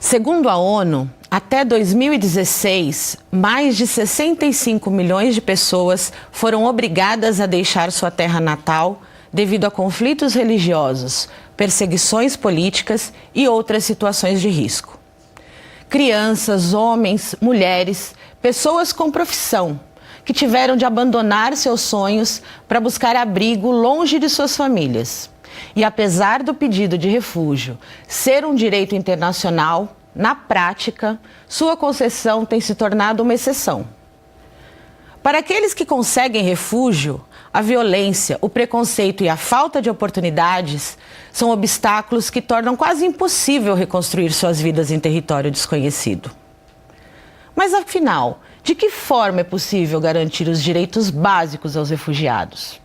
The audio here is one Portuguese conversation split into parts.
Segundo a ONU, até 2016, mais de 65 milhões de pessoas foram obrigadas a deixar sua terra natal devido a conflitos religiosos, perseguições políticas e outras situações de risco. Crianças, homens, mulheres, pessoas com profissão, que tiveram de abandonar seus sonhos para buscar abrigo longe de suas famílias. E apesar do pedido de refúgio ser um direito internacional, na prática, sua concessão tem se tornado uma exceção. Para aqueles que conseguem refúgio, a violência, o preconceito e a falta de oportunidades são obstáculos que tornam quase impossível reconstruir suas vidas em território desconhecido. Mas, afinal, de que forma é possível garantir os direitos básicos aos refugiados?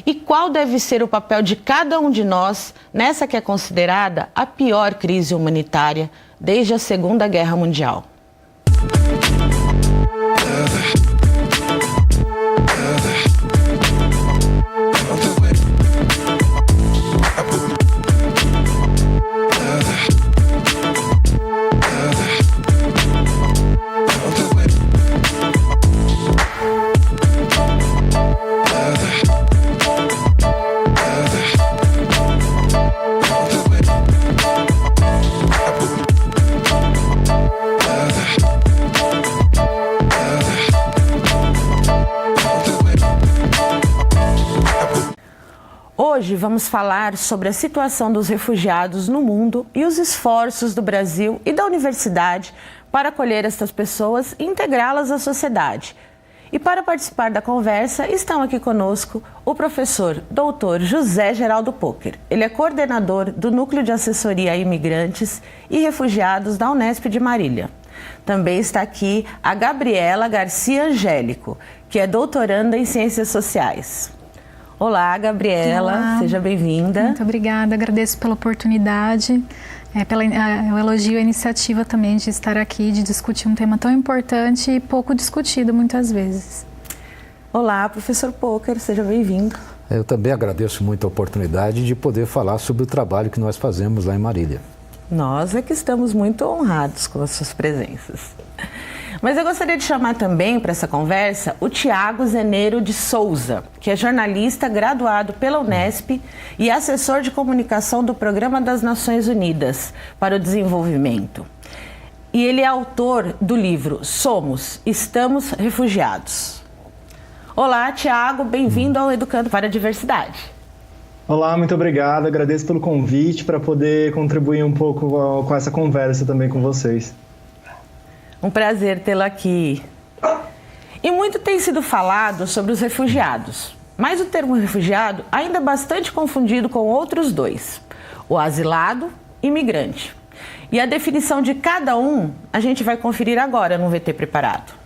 E qual deve ser o papel de cada um de nós nessa que é considerada a pior crise humanitária desde a Segunda Guerra Mundial? Hoje vamos falar sobre a situação dos refugiados no mundo e os esforços do Brasil e da universidade para acolher estas pessoas e integrá-las à sociedade. E para participar da conversa estão aqui conosco o professor Dr. José Geraldo Poker. Ele é coordenador do Núcleo de Assessoria a Imigrantes e Refugiados da Unesp de Marília. Também está aqui a Gabriela Garcia Angélico, que é doutoranda em Ciências Sociais. Olá, Gabriela, Olá. Seja bem-vinda. Muito obrigada, agradeço pela oportunidade, eu elogio a iniciativa também de estar aqui, de discutir um tema tão importante e pouco discutido muitas vezes. Olá, professor Poker, seja bem-vindo. Eu também agradeço muito a oportunidade de poder falar sobre o trabalho que nós fazemos lá em Marília. Nós é que estamos muito honrados com as suas presenças. Mas eu gostaria de chamar também para essa conversa o Tiago Zeneiro de Souza, que é jornalista graduado pela Unesp e assessor de comunicação do Programa das Nações Unidas para o Desenvolvimento. E ele é autor do livro Somos, Estamos Refugiados. Olá, Tiago, bem-vindo ao Educando para a Diversidade. Olá, muito obrigado, agradeço pelo convite para poder contribuir um pouco com essa conversa também com vocês. Um prazer tê-la aqui. E muito tem sido falado sobre os refugiados, mas o termo refugiado ainda é bastante confundido com outros dois, o asilado e migrante. E a definição de cada um a gente vai conferir agora no VT Preparado.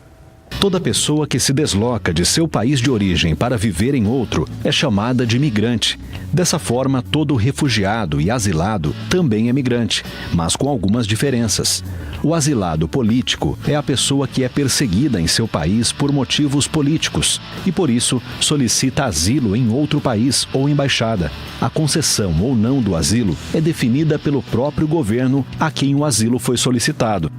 Toda pessoa que se desloca de seu país de origem para viver em outro é chamada de migrante. Dessa forma, todo refugiado e asilado também é migrante, mas com algumas diferenças. O asilado político é a pessoa que é perseguida em seu país por motivos políticos e, por isso, solicita asilo em outro país ou embaixada. A concessão ou não do asilo é definida pelo próprio governo a quem o asilo foi solicitado.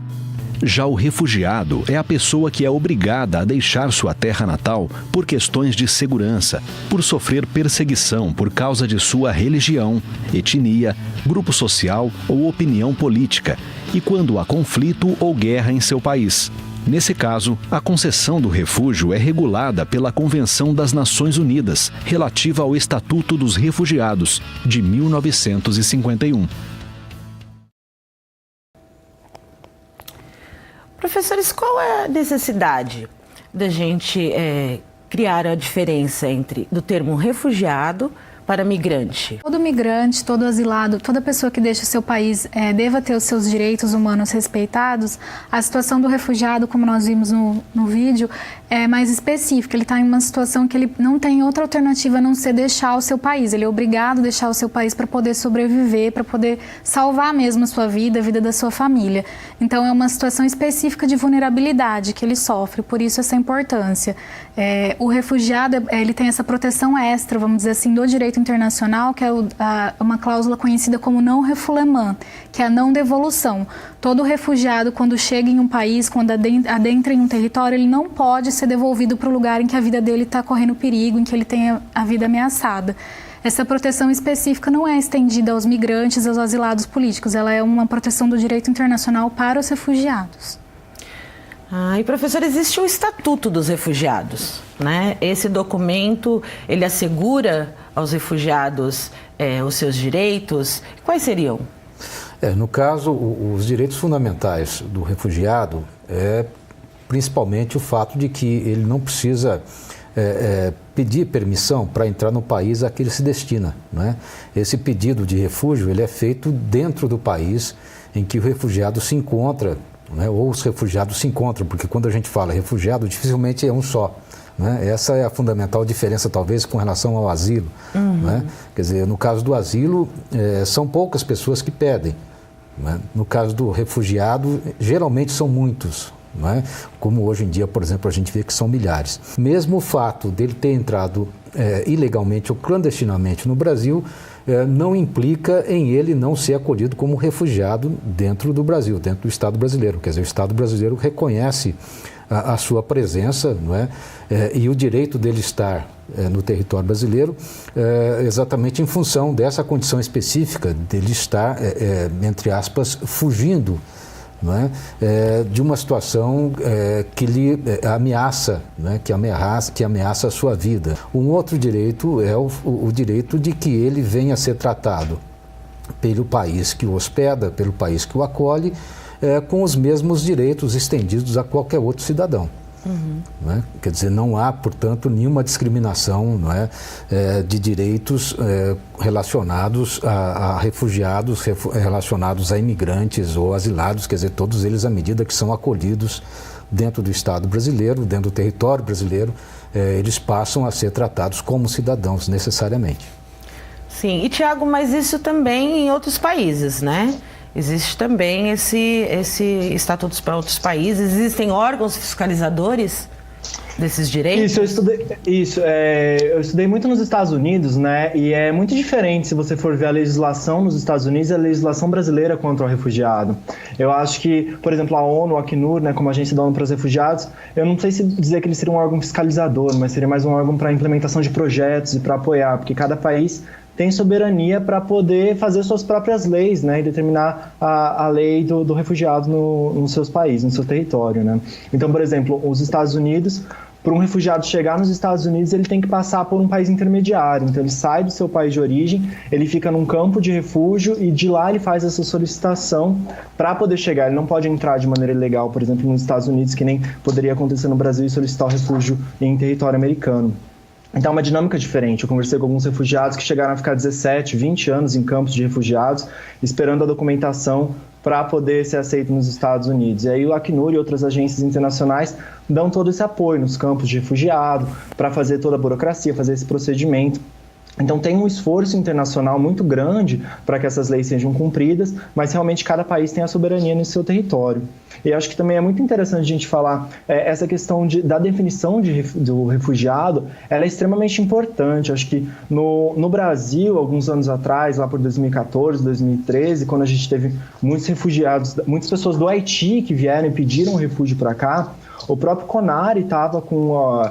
Já o refugiado é a pessoa que é obrigada a deixar sua terra natal por questões de segurança, por sofrer perseguição por causa de sua religião, etnia, grupo social ou opinião política, e quando há conflito ou guerra em seu país. Nesse caso, a concessão do refúgio é regulada pela Convenção das Nações Unidas, relativa ao Estatuto dos Refugiados, de 1951. Professores, qual é a necessidade da gente criar a diferença do termo refugiado para migrante? Todo migrante, todo asilado, toda pessoa que deixa o seu país deva ter os seus direitos humanos respeitados. A situação do refugiado, como nós vimos no vídeo, é mais específica. Ele está em uma situação que ele não tem outra alternativa a não ser deixar o seu país. Ele é obrigado a deixar o seu país para poder sobreviver, para poder salvar mesmo a sua vida, a vida da sua família. Então é uma situação específica de vulnerabilidade que ele sofre, por isso essa importância. O refugiado, ele tem essa proteção extra, vamos dizer assim, do direito direito internacional, que é uma cláusula conhecida como non-refoulement, que é a não devolução. Todo refugiado, quando chega em um país, quando adentra em um território, ele não pode ser devolvido para o lugar em que a vida dele está correndo perigo, em que ele tem a vida ameaçada. Essa proteção específica não é estendida aos migrantes, aos asilados políticos, ela é uma proteção do direito internacional para os refugiados. E professor, existe o Estatuto dos Refugiados, né? Esse documento, ele assegura aos refugiados os seus direitos. Quais seriam? No caso, os direitos fundamentais do refugiado é principalmente o fato de que ele não precisa pedir permissão para entrar no país a que ele se destina, né? Esse pedido de refúgio ele é feito dentro do país em que o refugiado se encontra, né? Ou os refugiados se encontram, porque quando a gente fala refugiado, dificilmente é um só, né? Essa é a fundamental diferença, talvez, com relação ao asilo. Né? Quer dizer, no caso do asilo, são poucas pessoas que pedem, né? No caso do refugiado, geralmente são muitos. Não é? Como hoje em dia, por exemplo, a gente vê que são milhares. Mesmo o fato dele ter entrado ilegalmente ou clandestinamente no Brasil não implica em ele não ser acolhido como refugiado dentro do Brasil, dentro do Estado brasileiro. Quer dizer, o Estado brasileiro reconhece a sua presença, não é? E o direito dele estar no território brasileiro exatamente em função dessa condição específica dele estar, entre aspas, fugindo, não é? De uma situação que lhe ameaça, né? que ameaça a sua vida. Um outro direito é o direito de que ele venha a ser tratado pelo país que o hospeda, pelo país que o acolhe, com os mesmos direitos estendidos a qualquer outro cidadão. Não é? Quer dizer, não há, portanto, nenhuma discriminação, não é? De direitos relacionados a refugiados, relacionados a imigrantes ou asilados, quer dizer, todos eles à medida que são acolhidos dentro do Estado brasileiro, dentro do território brasileiro, eles passam a ser tratados como cidadãos necessariamente. Sim, e Tiago, mas isso também em outros países, né? Existe também esse estatuto para outros países. Existem órgãos fiscalizadores desses direitos? Eu estudei muito nos Estados Unidos, né? E é muito diferente se você for ver a legislação nos Estados Unidos e a legislação brasileira contra o refugiado. Eu acho que, por exemplo, a ONU, o Acnur, né, como agência da ONU para os refugiados, eu não sei se dizer que ele seria um órgão fiscalizador, mas seria mais um órgão para implementação de projetos e para apoiar, porque cada país tem soberania para poder fazer suas próprias leis, né, e determinar a lei do refugiado no seus países, no seu território, né. Então, por exemplo, os Estados Unidos, para um refugiado chegar nos Estados Unidos, ele tem que passar por um país intermediário. Então, ele sai do seu país de origem, ele fica num campo de refúgio e de lá ele faz essa solicitação para poder chegar. Ele não pode entrar de maneira ilegal, por exemplo, nos Estados Unidos, que nem poderia acontecer no Brasil, e solicitar o refúgio em território americano. Então, é uma dinâmica diferente. Eu conversei com alguns refugiados que chegaram a ficar 17, 20 anos em campos de refugiados, esperando a documentação para poder ser aceito nos Estados Unidos. E aí o Acnur e outras agências internacionais dão todo esse apoio nos campos de refugiado, para fazer toda a burocracia, fazer esse procedimento. Então tem um esforço internacional muito grande para que essas leis sejam cumpridas, mas realmente cada país tem a soberania no seu território. E acho que também é muito interessante a gente falar essa questão da definição do refugiado, ela é extremamente importante. Acho que no Brasil, alguns anos atrás, lá por 2014, 2013, quando a gente teve muitos refugiados, muitas pessoas do Haiti que vieram e pediram refúgio para cá, o próprio CONARE estava com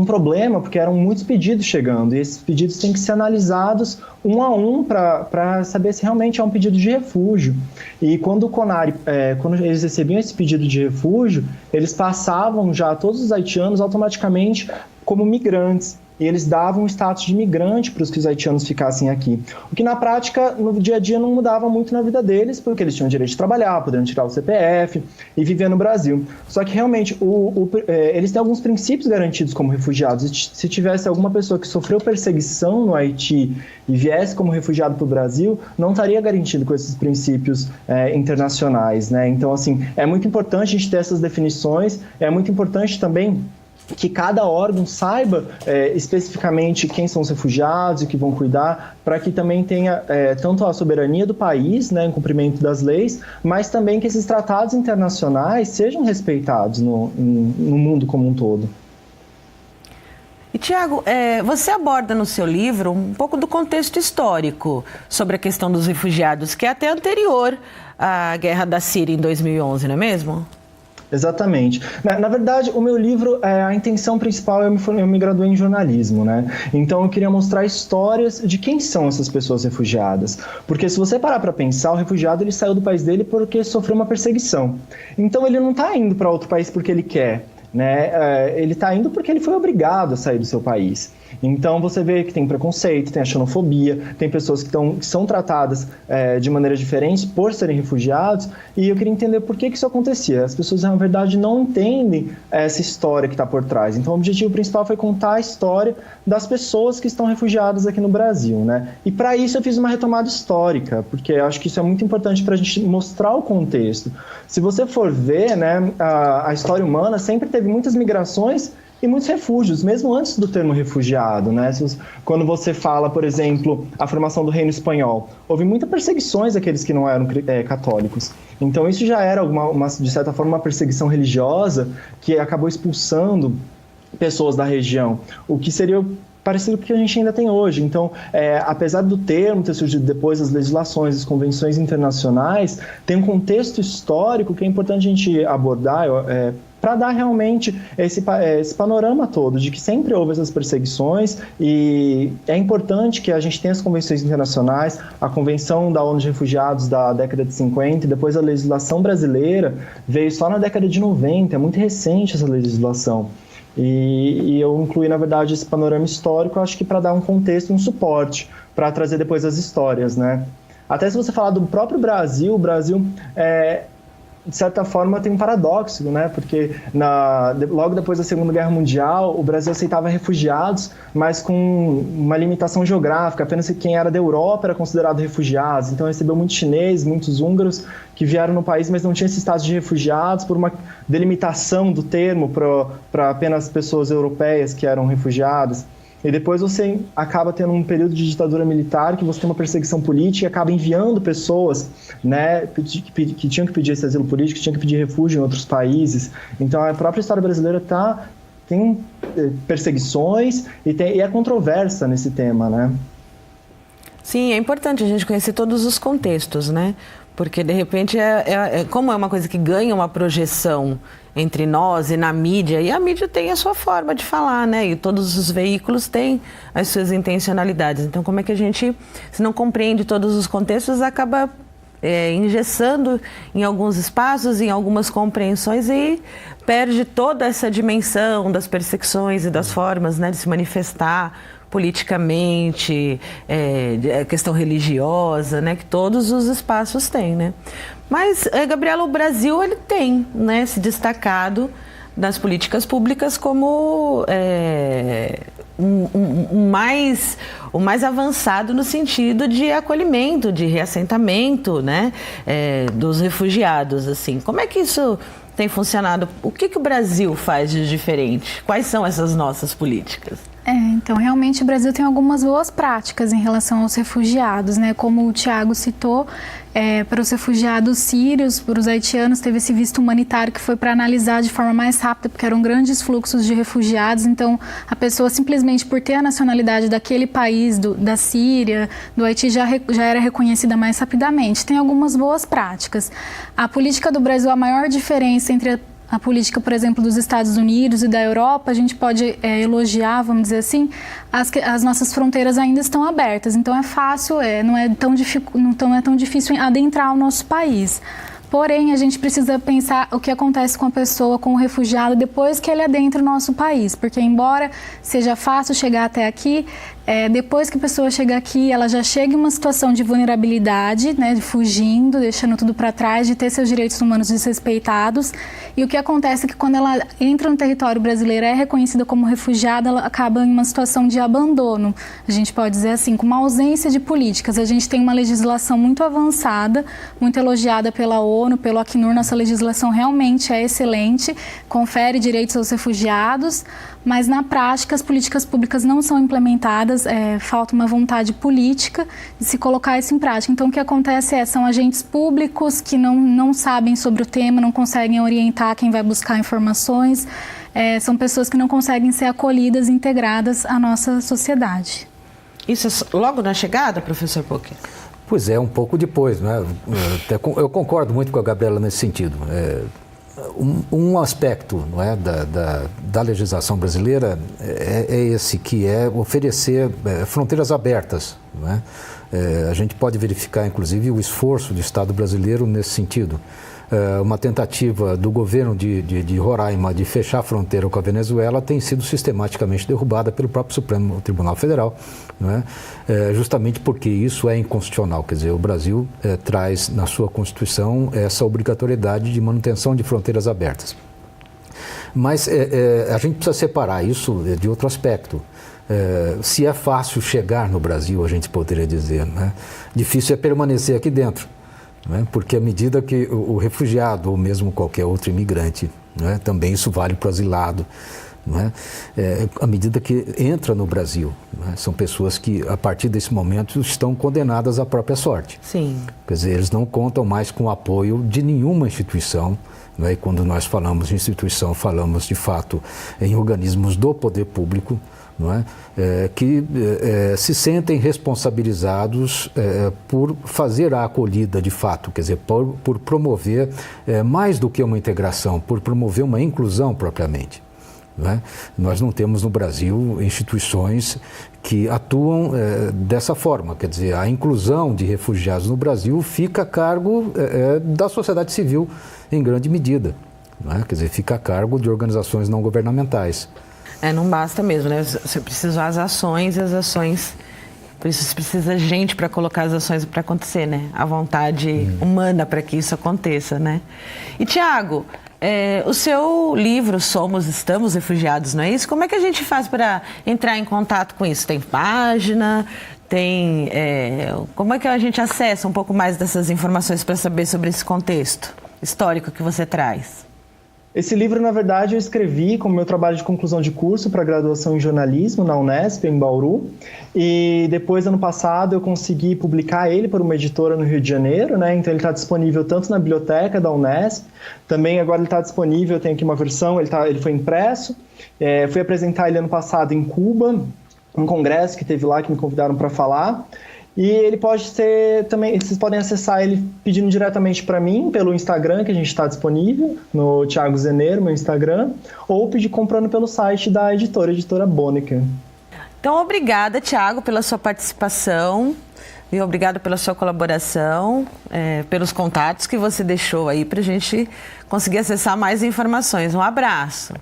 problema, porque eram muitos pedidos chegando, e esses pedidos têm que ser analisados um a um para saber se realmente é um pedido de refúgio. E quando o CONARE, quando eles recebiam esse pedido de refúgio, eles passavam já todos os haitianos automaticamente como migrantes. E eles davam o status de imigrante para os que os haitianos ficassem aqui. O que na prática, no dia a dia, não mudava muito na vida deles, porque eles tinham o direito de trabalhar, poderiam tirar o CPF e viver no Brasil. Só que realmente eles têm alguns princípios garantidos como refugiados. E se tivesse alguma pessoa que sofreu perseguição no Haiti e viesse como refugiado para o Brasil, não estaria garantido com esses princípios internacionais, né? Então, assim, é muito importante a gente ter essas definições, é muito importante também que cada órgão saiba especificamente quem são os refugiados e que vão cuidar, para que também tenha tanto a soberania do país, né, em cumprimento das leis, mas também que esses tratados internacionais sejam respeitados no mundo como um todo. E Tiago, você aborda no seu livro um pouco do contexto histórico sobre a questão dos refugiados, que é até anterior à guerra da Síria em 2011, não é mesmo? Exatamente. Na verdade, o meu livro, a intenção principal, eu me graduei em jornalismo, né? Então eu queria mostrar histórias de quem são essas pessoas refugiadas. Porque se você parar para pensar, o refugiado ele saiu do país dele porque sofreu uma perseguição. Então ele não está indo para outro país porque ele quer, né? Ele está indo porque ele foi obrigado a sair do seu país. Então você vê que tem preconceito, tem a xenofobia, tem pessoas que são tratadas de maneiras diferentes por serem refugiados, e eu queria entender por que isso acontecia. As pessoas, na verdade, não entendem essa história que está por trás. Então o objetivo principal foi contar a história das pessoas que estão refugiadas aqui no Brasil, né? E para isso eu fiz uma retomada histórica, porque eu acho que isso é muito importante para a gente mostrar o contexto. Se você for ver, né, a história humana sempre teve muitas migrações e muitos refúgios, mesmo antes do termo refugiado, né? Quando você fala, por exemplo, a formação do Reino Espanhol, houve muitas perseguições àqueles que não eram católicos. Então isso já era, de certa forma, uma perseguição religiosa que acabou expulsando pessoas da região, o que seria parecido com o que a gente ainda tem hoje. Então, apesar do termo ter surgido depois das legislações, das convenções internacionais, tem um contexto histórico que é importante a gente abordar, para dar realmente esse panorama todo de que sempre houve essas perseguições, e é importante que a gente tenha as convenções internacionais, a Convenção da ONU de Refugiados da década de 50, e depois a legislação brasileira veio só na década de 90, é muito recente essa legislação. E eu incluí, na verdade, esse panorama histórico, acho que para dar um contexto, um suporte, para trazer depois as histórias, né? Até se você falar do próprio Brasil, o Brasil de certa forma tem um paradoxo, né? Porque logo depois da Segunda Guerra Mundial, o Brasil aceitava refugiados, mas com uma limitação geográfica, apenas quem era da Europa era considerado refugiados. Então recebeu muitos chineses, muitos húngaros que vieram no país, mas não tinha esse status de refugiados por uma delimitação do termo para apenas pessoas europeias que eram refugiadas. E depois você acaba tendo um período de ditadura militar, que você tem uma perseguição política e acaba enviando pessoas, né, que tinham que pedir esse asilo político, que tinham que pedir refúgio em outros países. Então a própria história brasileira tem perseguições e é controversa nesse tema, né? Sim, é importante a gente conhecer todos os contextos, né? Porque, de repente, como é uma coisa que ganha uma projeção entre nós e na mídia, e a mídia tem a sua forma de falar, né? E todos os veículos têm as suas intencionalidades. Então, como é que a gente, se não compreende todos os contextos, acaba engessando em alguns espaços, em algumas compreensões, e perde toda essa dimensão das perseguições e das formas, né, de se manifestar politicamente, a questão religiosa, né, que todos os espaços têm, né? Mas, Gabriela, o Brasil ele tem, né, se destacado nas políticas públicas como o mais avançado no sentido de acolhimento, de reassentamento, né, dos refugiados, assim. Como é que isso tem funcionado? O que o Brasil faz de diferente? Quais são essas nossas políticas? Então, realmente o Brasil tem algumas boas práticas em relação aos refugiados, né? Como o Tiago citou, para os refugiados sírios, para os haitianos, teve esse visto humanitário que foi para analisar de forma mais rápida, porque eram grandes fluxos de refugiados. Então, a pessoa simplesmente por ter a nacionalidade daquele país, da Síria, do Haiti, já era reconhecida mais rapidamente. Tem algumas boas práticas. A política do Brasil, a maior diferença entre a política, por exemplo, dos Estados Unidos e da Europa, a gente pode elogiar, vamos dizer assim, as nossas fronteiras ainda estão abertas. Então é fácil, não é tão difícil adentrar o nosso país. Porém, a gente precisa pensar o que acontece com a pessoa, com o refugiado, depois que ele adentra o nosso país. Porque, embora seja fácil chegar até aqui, depois que a pessoa chega aqui, ela já chega em uma situação de vulnerabilidade, né, de fugindo, deixando tudo para trás, de ter seus direitos humanos desrespeitados. E o que acontece é que quando ela entra no território brasileiro, é reconhecida como refugiada, ela acaba em uma situação de abandono. A gente pode dizer assim, com uma ausência de políticas. A gente tem uma legislação muito avançada, muito elogiada pela ONU, pelo Acnur. Nossa legislação realmente é excelente, confere direitos aos refugiados, mas na prática as políticas públicas não são implementadas, falta uma vontade política de se colocar isso em prática. Então o que acontece são agentes públicos que não sabem sobre o tema, não conseguem orientar quem vai buscar informações, são pessoas que não conseguem ser acolhidas e integradas à nossa sociedade. Isso é logo na chegada, professor Pocher? Pois é, um pouco depois, né? Eu concordo muito com a Gabriela nesse sentido. Um aspecto, não é, da legislação brasileira é esse, que é oferecer fronteiras abertas. Não é? A gente pode verificar, inclusive, o esforço do Estado brasileiro nesse sentido. Uma tentativa do governo de Roraima de fechar a fronteira com a Venezuela tem sido sistematicamente derrubada pelo próprio Supremo Tribunal Federal, não é? Justamente porque isso é inconstitucional. Quer dizer, o Brasil traz na sua Constituição essa obrigatoriedade de manutenção de fronteiras abertas. Mas a gente precisa separar isso de outro aspecto. Se é fácil chegar no Brasil, a gente poderia dizer, né? Difícil é permanecer aqui dentro. Né? Porque à medida que o refugiado, ou mesmo qualquer outro imigrante, né? Também isso vale para o asilado, né? À medida que entra no Brasil, né? São pessoas que, a partir desse momento, estão condenadas à própria sorte. Sim. Quer dizer, eles não contam mais com o apoio de nenhuma instituição, né? E quando nós falamos de instituição, falamos de fato em organismos do poder público, não é? Que se sentem responsabilizados por fazer a acolhida de fato, quer dizer, por promover mais do que uma integração, por promover uma inclusão propriamente. Não é? Nós não temos no Brasil instituições que atuam dessa forma, quer dizer, a inclusão de refugiados no Brasil fica a cargo da sociedade civil em grande medida, não é? Quer dizer, fica a cargo de organizações não governamentais. Não basta mesmo, né? Você precisa as ações, por isso você precisa de gente para colocar as ações para acontecer, né? A vontade humana para que isso aconteça, né? E, Tiago, o seu livro Somos, Estamos Refugiados, não é isso? Como é que a gente faz para entrar em contato com isso? Tem página? Como é que a gente acessa um pouco mais dessas informações para saber sobre esse contexto histórico que você traz? Esse livro, na verdade, eu escrevi como meu trabalho de conclusão de curso para graduação em jornalismo na Unesp, em Bauru. E depois, ano passado, eu consegui publicar ele por uma editora no Rio de Janeiro, né? Então ele está disponível tanto na biblioteca da Unesp, também agora ele está disponível, tem aqui uma versão, ele foi impresso. Fui apresentar ele ano passado em Cuba, um congresso que teve lá, que me convidaram para falar. E ele pode ser também, vocês podem acessar ele pedindo diretamente para mim pelo Instagram, que a gente está disponível, no Thiago Zeneiro, meu Instagram, ou pedir comprando pelo site da editora Bonecker. Então, obrigada, Tiago, pela sua participação e obrigado pela sua colaboração, pelos contatos que você deixou aí para a gente conseguir acessar mais informações. Um abraço.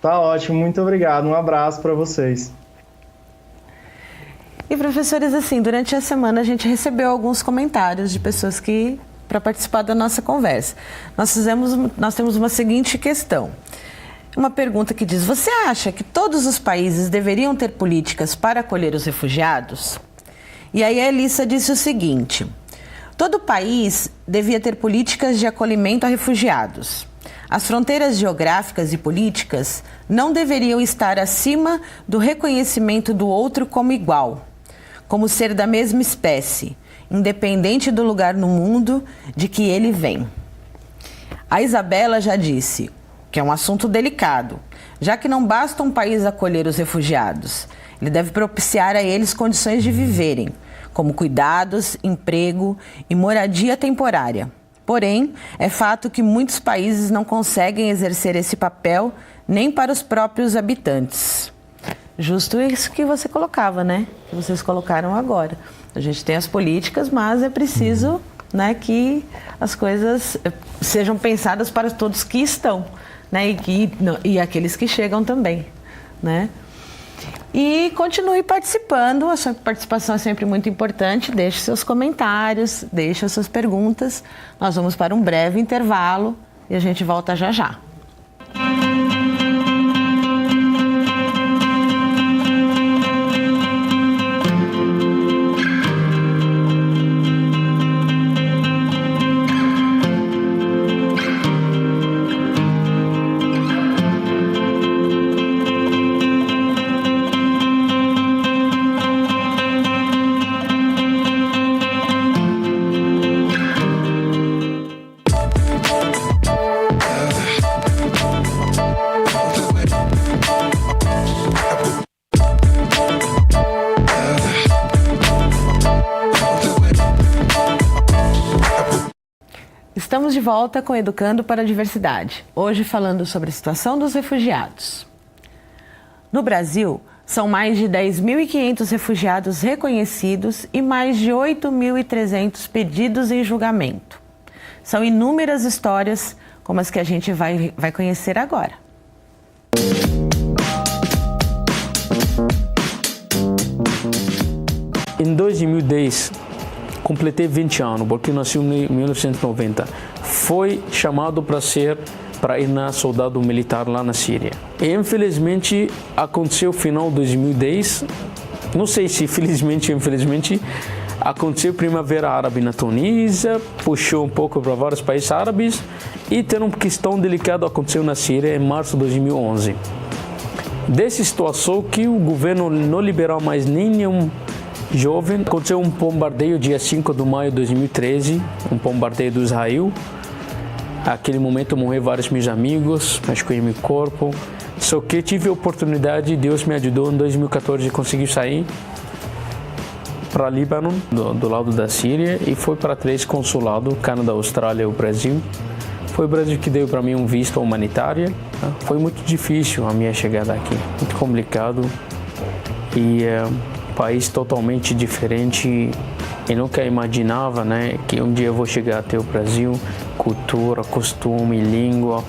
Tá ótimo, muito obrigado. Um abraço para vocês. E, professores, assim, durante a semana a gente recebeu alguns comentários de pessoas para participar da nossa conversa. Nós temos uma seguinte questão. Uma pergunta que diz: você acha que todos os países deveriam ter políticas para acolher os refugiados? E aí a Elissa disse o seguinte: todo país devia ter políticas de acolhimento a refugiados. As fronteiras geográficas e políticas não deveriam estar acima do reconhecimento do outro como igual, como ser da mesma espécie, independente do lugar no mundo de que ele vem. A Isabela já disse que é um assunto delicado, já que não basta um país acolher os refugiados, ele deve propiciar a eles condições de viverem, como cuidados, emprego e moradia temporária. Porém, é fato que muitos países não conseguem exercer esse papel nem para os próprios habitantes. Justo isso que você colocava, né? Que vocês colocaram agora. A gente tem as políticas, mas é preciso, né, que as coisas sejam pensadas para todos que estão, né? E aqueles que chegam também, né? E continue participando, a sua participação é sempre muito importante. Deixe seus comentários, deixe as suas perguntas. Nós vamos para um breve intervalo e a gente volta já já. Estamos de volta com Educando para a Diversidade, hoje falando sobre a situação dos refugiados. No Brasil, são mais de 10.500 refugiados reconhecidos e mais de 8.300 pedidos em julgamento. São inúmeras histórias como as que a gente vai conhecer agora. Em 2010, completei 20 anos, porque nasci em 1990. Foi chamado para ir na soldado militar lá na Síria. E, infelizmente, aconteceu no final de 2010, não sei se felizmente ou infelizmente, aconteceu a Primavera Árabe na Tunísia, puxou um pouco para vários países árabes, e tem uma questão delicada que aconteceu na Síria em março de 2011. Dessa situação que o governo não liberou mais nenhum jovem, aconteceu um bombardeio dia 5 de maio de 2013, um bombardeio do Israel. Naquele momento morreram vários meus amigos, machuquei meu corpo. Só que tive a oportunidade, Deus me ajudou em 2014 de conseguir sair para Líbano, do lado da Síria, e foi para 3 consulados, Canadá, Austrália e o Brasil. Foi o Brasil que deu para mim um visto humanitário. Foi muito difícil a minha chegada aqui, muito complicado. E país totalmente diferente. Eu nunca imaginava, né, que um dia eu vou chegar até o Brasil, cultura, costume, língua.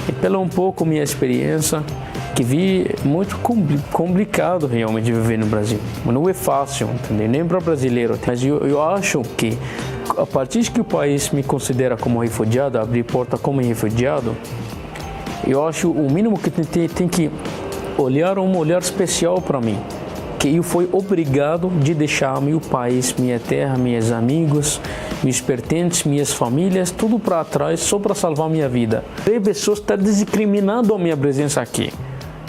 E pela um pouco minha experiência, que vi muito complicado realmente viver no Brasil. Não é fácil, entendeu? Nem para brasileiro. Mas eu acho que a partir que o país me considera como refugiado, abrir porta como refugiado, eu acho o mínimo que tem que olhar um olhar especial para mim. Que eu fui obrigado de deixar meu país, minha terra, meus amigos, meus pertences, minhas famílias, tudo para trás só para salvar minha vida. As pessoas estão discriminando a minha presença aqui.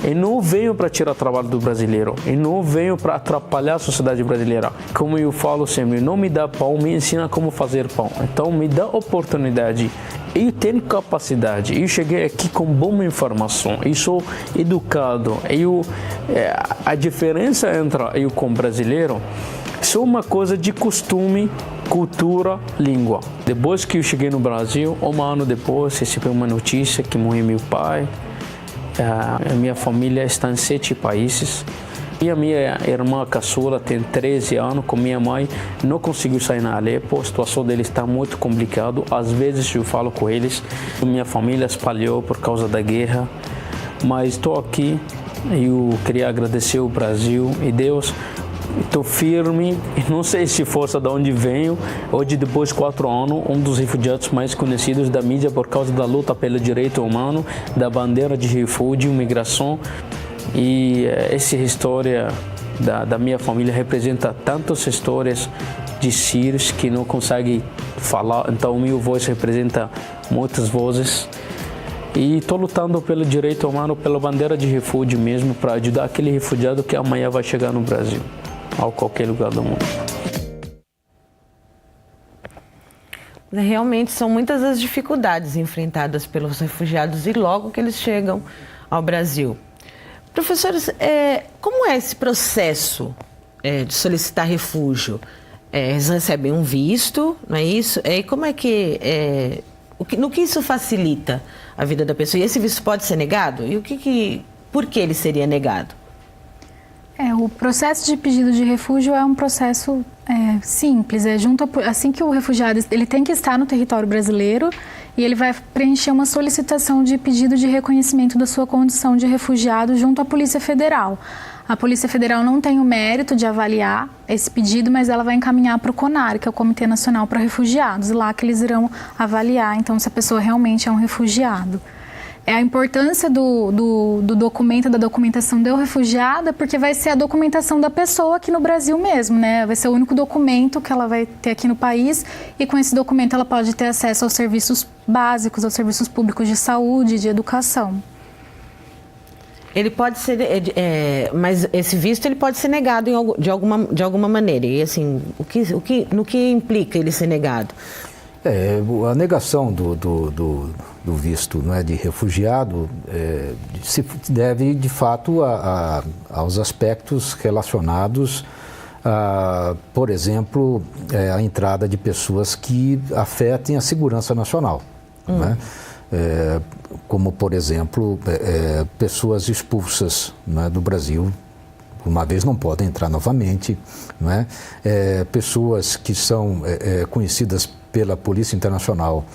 Eu não venho para tirar trabalho do brasileiro, eu não venho para atrapalhar a sociedade brasileira. Como eu falo sempre, não me dá pão, me ensina como fazer pão. Então me dá oportunidade. Eu tenho capacidade, eu cheguei aqui com boa informação, eu sou educado. A diferença entre eu com brasileiro é só uma coisa de costume, cultura, língua. Depois que eu cheguei no Brasil, um ano depois, recebi uma notícia que morreu meu pai. A minha família está em 7 países. E a minha irmã caçula tem 13 anos, com minha mãe, não conseguiu sair na Alepo, a situação deles está muito complicada. Às vezes eu falo com eles, minha família espalhou por causa da guerra, mas estou aqui, eu queria agradecer o Brasil e Deus. Estou firme, não sei se força de onde venho. Hoje, depois de 4 anos, um dos refugiados mais conhecidos da mídia por causa da luta pelo direito humano, da bandeira de refúgio, migração. E essa história da minha família representa tantas histórias de sírios que não conseguem falar. Então, minha voz representa muitas vozes. E estou lutando pelo direito humano, pela bandeira de refúgio mesmo, para ajudar aquele refugiado que amanhã vai chegar no Brasil, ou qualquer lugar do mundo. Realmente são muitas as dificuldades enfrentadas pelos refugiados e logo que eles chegam ao Brasil. Professores, como é esse processo de solicitar refúgio? Eles recebem um visto, não é isso? E como é que no que isso facilita a vida da pessoa? E esse visto pode ser negado? E por que ele seria negado? O processo de pedido de refúgio é um processo simples. Assim que o refugiado ele tem que estar no território brasileiro e ele vai preencher uma solicitação de pedido de reconhecimento da sua condição de refugiado junto à Polícia Federal. A Polícia Federal não tem o mérito de avaliar esse pedido, mas ela vai encaminhar para o CONAR, que é o Comitê Nacional para Refugiados, lá que eles irão avaliar, então, se a pessoa realmente é um refugiado. A importância do documento, da documentação do refugiado, porque vai ser a documentação da pessoa aqui no Brasil mesmo, né? Vai ser o único documento que ela vai ter aqui no país e com esse documento ela pode ter acesso aos serviços básicos, aos serviços públicos de saúde, de educação. Ele pode ser, mas esse visto ele pode ser negado de alguma maneira. E assim, no que implica ele ser negado? A negação do visto, não é, de refugiado se deve, de fato, aos aspectos relacionados por exemplo, a entrada de pessoas que afetem a segurança nacional, né? Como, por exemplo, pessoas expulsas, né, do Brasil, uma vez não podem entrar novamente, não é? Pessoas que são conhecidas pela Polícia Internacional,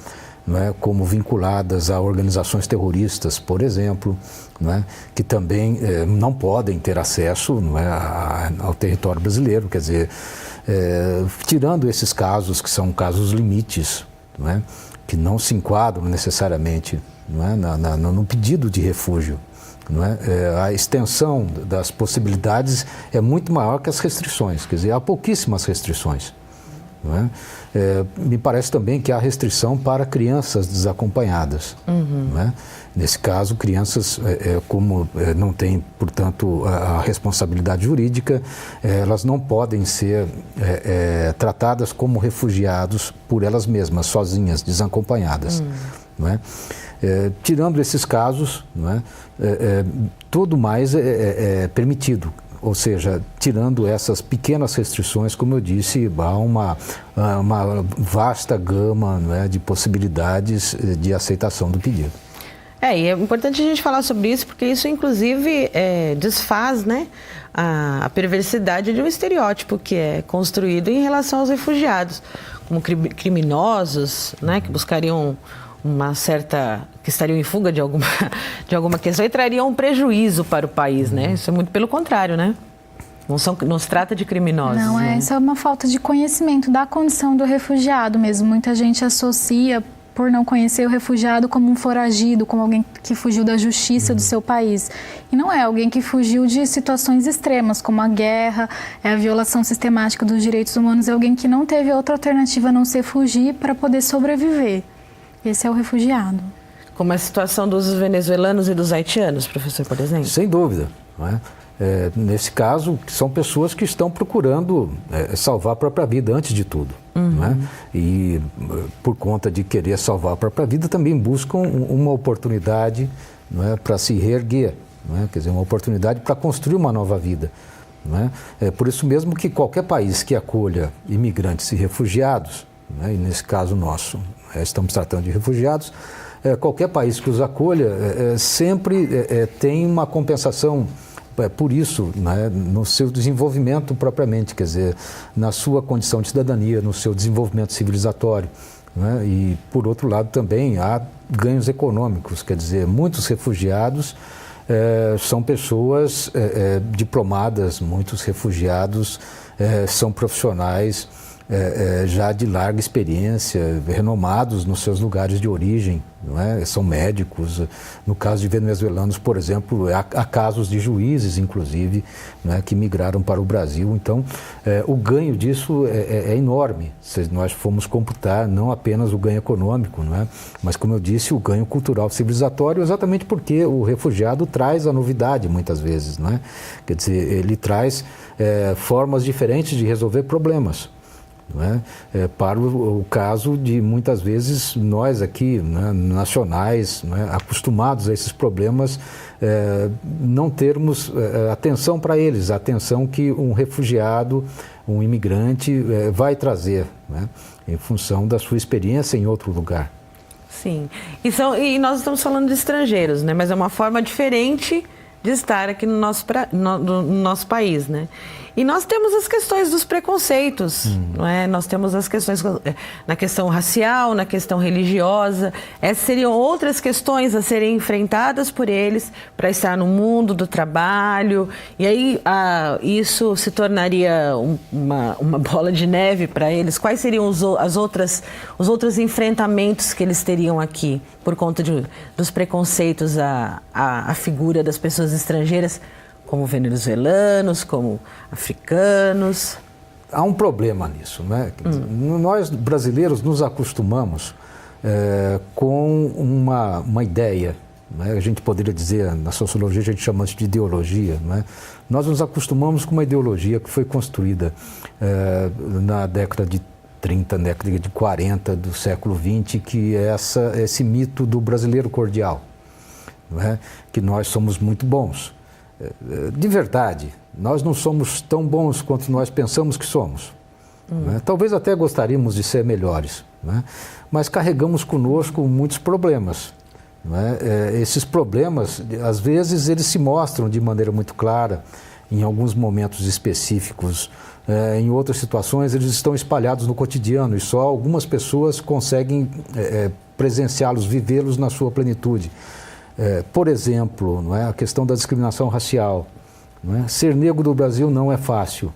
não é? Como vinculadas a organizações terroristas, por exemplo, não é? Que também não podem ter acesso, não é, ao território brasileiro. Quer dizer, tirando esses casos que são casos limites, não é? Que não se enquadram necessariamente, não é? No pedido de refúgio. Não é? A extensão das possibilidades é muito maior que as restrições, quer dizer, há pouquíssimas restrições. Não é? Me parece também que há restrição para crianças desacompanhadas. Não é? Nesse caso, crianças, como não têm, portanto, a responsabilidade jurídica, elas não podem ser tratadas como refugiados por elas mesmas, sozinhas, desacompanhadas. Não é? Tirando esses casos, não é? Tudo mais é permitido. Ou seja, tirando essas pequenas restrições, como eu disse, há uma vasta gama, não é, de possibilidades de aceitação do pedido. E é importante a gente falar sobre isso, porque isso, inclusive, desfaz, né, a perversidade de um estereótipo que é construído em relação aos refugiados, como criminosos, né, que buscariam que estariam em fuga de alguma questão e trariam um prejuízo para o país, né? Isso é muito pelo contrário, né? Não se trata de criminosos. Não, né? Isso é uma falta de conhecimento da condição do refugiado mesmo. Muita gente associa, por não conhecer o refugiado, como um foragido, como alguém que fugiu da justiça do seu país. E não é alguém que fugiu de situações extremas, como a guerra, a violação sistemática dos direitos humanos. É alguém que não teve outra alternativa a não ser fugir para poder sobreviver. Esse é o refugiado. Como a situação dos venezuelanos e dos haitianos, professor, por exemplo? Sem dúvida. Não é? Nesse caso, são pessoas que estão procurando salvar a própria vida antes de tudo. Não é? E por conta de querer salvar a própria vida, também buscam uma oportunidade, não é, para se reerguer. Não é? Quer dizer, uma oportunidade para construir uma nova vida. Não é? Por isso mesmo que qualquer país que acolha imigrantes e refugiados, não é? E nesse caso nosso, estamos tratando de refugiados, qualquer país que os acolha sempre tem uma compensação por isso, né, no seu desenvolvimento propriamente, quer dizer, na sua condição de cidadania, no seu desenvolvimento civilizatório, né? E, por outro lado, também há ganhos econômicos, quer dizer, muitos refugiados são pessoas diplomadas, muitos refugiados são profissionais já de larga experiência, renomados nos seus lugares de origem, não é? São médicos. No caso de venezuelanos, por exemplo, há casos de juízes, inclusive, não é, que migraram para o Brasil. Então, o ganho disso é enorme, se nós formos computar não apenas o ganho econômico, não é? Mas, como eu disse, o ganho cultural civilizatório, exatamente porque o refugiado traz a novidade, muitas vezes, não é? Quer dizer, ele traz formas diferentes de resolver problemas. Não é? Para o caso de, muitas vezes, nós aqui, né, nacionais, né, acostumados a esses problemas, não termos atenção para eles, a atenção que um refugiado, um imigrante vai trazer, né, em função da sua experiência em outro lugar. Sim, e nós estamos falando de estrangeiros, né, mas é uma forma diferente de estar aqui no nosso país, né? E nós temos as questões dos preconceitos, não é? Nós temos as questões na questão racial, na questão religiosa. Essas seriam outras questões a serem enfrentadas por eles para estar no mundo do trabalho. E aí isso se tornaria uma bola de neve para eles. Quais seriam os outros enfrentamentos que eles teriam aqui por conta dos preconceitos à figura das pessoas estrangeiras, como venezuelanos, como africanos? Há um problema nisso, né? Nós, brasileiros, nos acostumamos com uma ideia, né? A gente poderia dizer, na sociologia a gente chama isso de ideologia, né? Nós nos acostumamos com uma ideologia que foi construída na década de 30, década de 40 do século XX, que é esse mito do brasileiro cordial, não é? Que nós somos muito bons. de verdade, nós não somos tão bons quanto nós pensamos que somos. Né? Talvez até gostaríamos de ser melhores, né? Mas carregamos conosco muitos problemas. Né? Esses problemas, às vezes, eles se mostram de maneira muito clara em alguns momentos específicos. Em outras situações, eles estão espalhados no cotidiano e só algumas pessoas conseguem presenciá-los, vivê-los na sua plenitude. Por exemplo, não é? A questão da discriminação racial. Não é? Ser negro no Brasil não é fácil,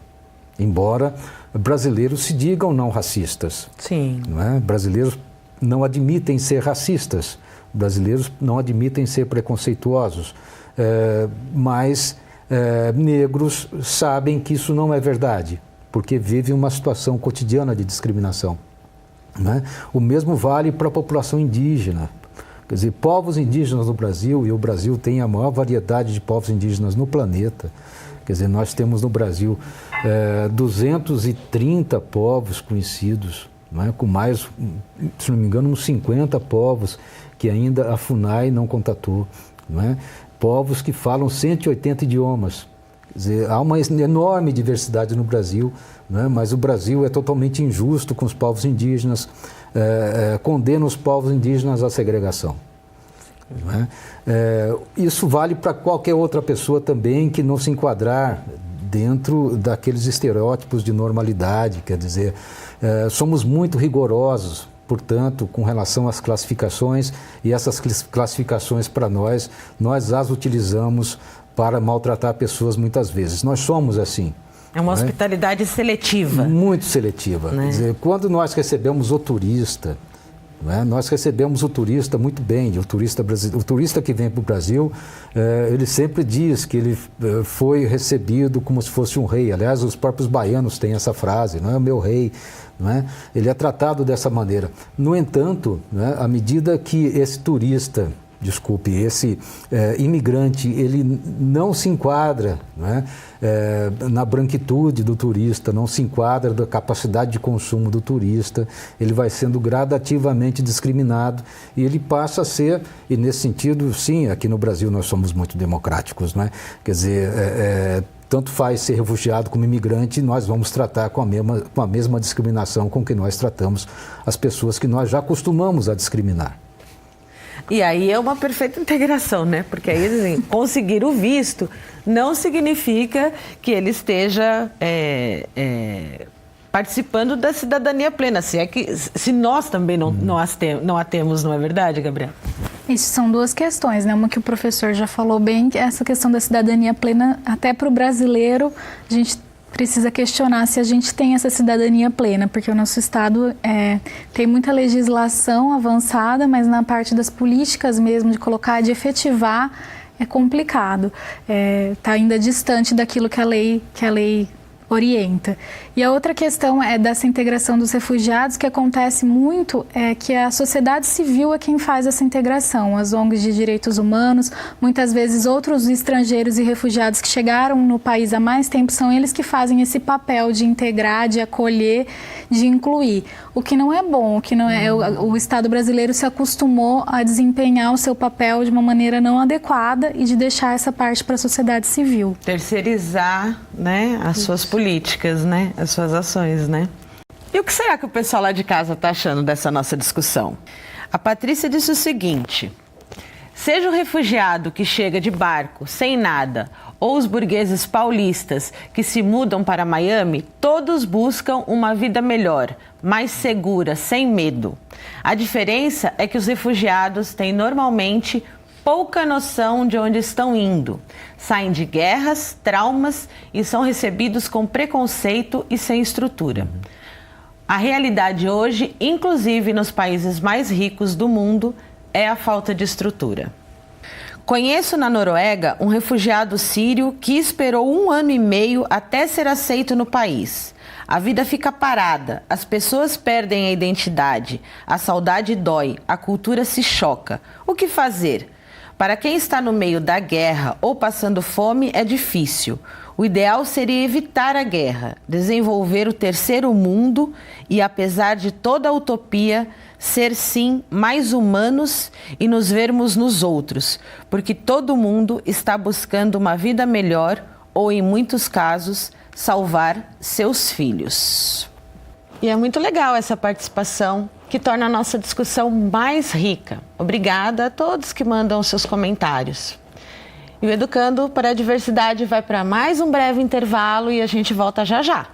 embora brasileiros se digam não racistas. Sim. Não é? Brasileiros não admitem ser racistas, brasileiros não admitem ser preconceituosos, mas negros sabem que isso não é verdade, porque vivem uma situação cotidiana de discriminação. Né? O mesmo vale para a população indígena. Quer dizer, povos indígenas no Brasil, e o Brasil tem a maior variedade de povos indígenas no planeta. Quer dizer, nós temos no Brasil 230 povos conhecidos, né? Com mais, se não me engano, uns 50 povos que ainda a FUNAI não contatou. Né? Povos que falam 180 idiomas. Quer dizer, há uma enorme diversidade no Brasil, né? Mas o Brasil é totalmente injusto com os povos indígenas, condena os povos indígenas à segregação. Né? Isso vale para qualquer outra pessoa também que não se enquadrar dentro daqueles estereótipos de normalidade. Quer dizer, somos muito rigorosos, portanto, com relação às classificações, e essas classificações para nós as utilizamos para maltratar pessoas muitas vezes. Nós somos assim. É uma hospitalidade seletiva. Muito seletiva. Né? Quer dizer, quando nós recebemos o turista, nós recebemos o turista muito bem. O turista que vem para o Brasil, ele sempre diz que ele foi recebido como se fosse um rei. Aliás, os próprios baianos têm essa frase, não é o meu rei. Não é? Ele é tratado dessa maneira. No entanto, à medida que esse turista, esse imigrante, ele não se enquadra na branquitude do turista, não se enquadra da capacidade de consumo do turista, ele vai sendo gradativamente discriminado e ele passa a ser, e nesse sentido, sim, aqui no Brasil nós somos muito democráticos, não é? Quer dizer, tanto faz ser refugiado como imigrante, nós vamos tratar com a mesma discriminação com que nós tratamos as pessoas que nós já acostumamos a discriminar. E aí é uma perfeita integração, né? Porque aí, assim, conseguir o visto não significa que ele esteja participando da cidadania plena. Se nós também não a temos, não é verdade, Gabriela? Isso são duas questões, né? Uma que o professor já falou bem, que é essa questão da cidadania plena, até para o brasileiro, a gente precisa questionar se a gente tem essa cidadania plena, porque o nosso Estado tem muita legislação avançada, mas na parte das políticas mesmo, de colocar, de efetivar, é complicado. Está ainda distante daquilo que a lei orienta. E a outra questão é dessa integração dos refugiados, que acontece muito, que a sociedade civil é quem faz essa integração, as ONGs de direitos humanos, muitas vezes outros estrangeiros e refugiados que chegaram no país há mais tempo, são eles que fazem esse papel de integrar, de acolher, de incluir. O que não é bom, o Estado brasileiro se acostumou a desempenhar o seu papel de uma maneira não adequada e de deixar essa parte para a sociedade civil. Terceirizar, né, as suas políticas, né, as suas ações, né? E o que será que o pessoal lá de casa está achando dessa nossa discussão? A Patrícia disse o seguinte: seja o refugiado que chega de barco, sem nada, ou os burgueses paulistas que se mudam para Miami, todos buscam uma vida melhor, mais segura, sem medo. A diferença é que os refugiados têm normalmente pouca noção de onde estão indo. Saem de guerras, traumas e são recebidos com preconceito e sem estrutura. A realidade hoje, inclusive nos países mais ricos do mundo, é a falta de estrutura. Conheço na Noruega um refugiado sírio que esperou 1 ano e meio até ser aceito no país. A vida fica parada, as pessoas perdem a identidade, a saudade dói, a cultura se choca. O que fazer? Para quem está no meio da guerra ou passando fome, é difícil. O ideal seria evitar a guerra, desenvolver o terceiro mundo e, apesar de toda a utopia, ser sim mais humanos e nos vermos nos outros, porque todo mundo está buscando uma vida melhor ou, em muitos casos, salvar seus filhos. E é muito legal essa participação, que torna a nossa discussão mais rica. Obrigada a todos que mandam seus comentários. E o Educando para a Diversidade vai para mais um breve intervalo e a gente volta já já.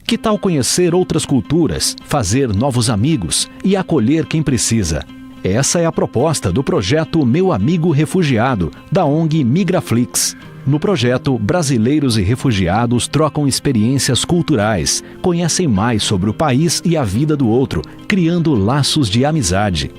Que tal conhecer outras culturas, fazer novos amigos e acolher quem precisa? Essa é a proposta do projeto Meu Amigo Refugiado, da ONG Migraflix. No projeto, brasileiros e refugiados trocam experiências culturais, conhecem mais sobre o país e a vida do outro, criando laços de amizade.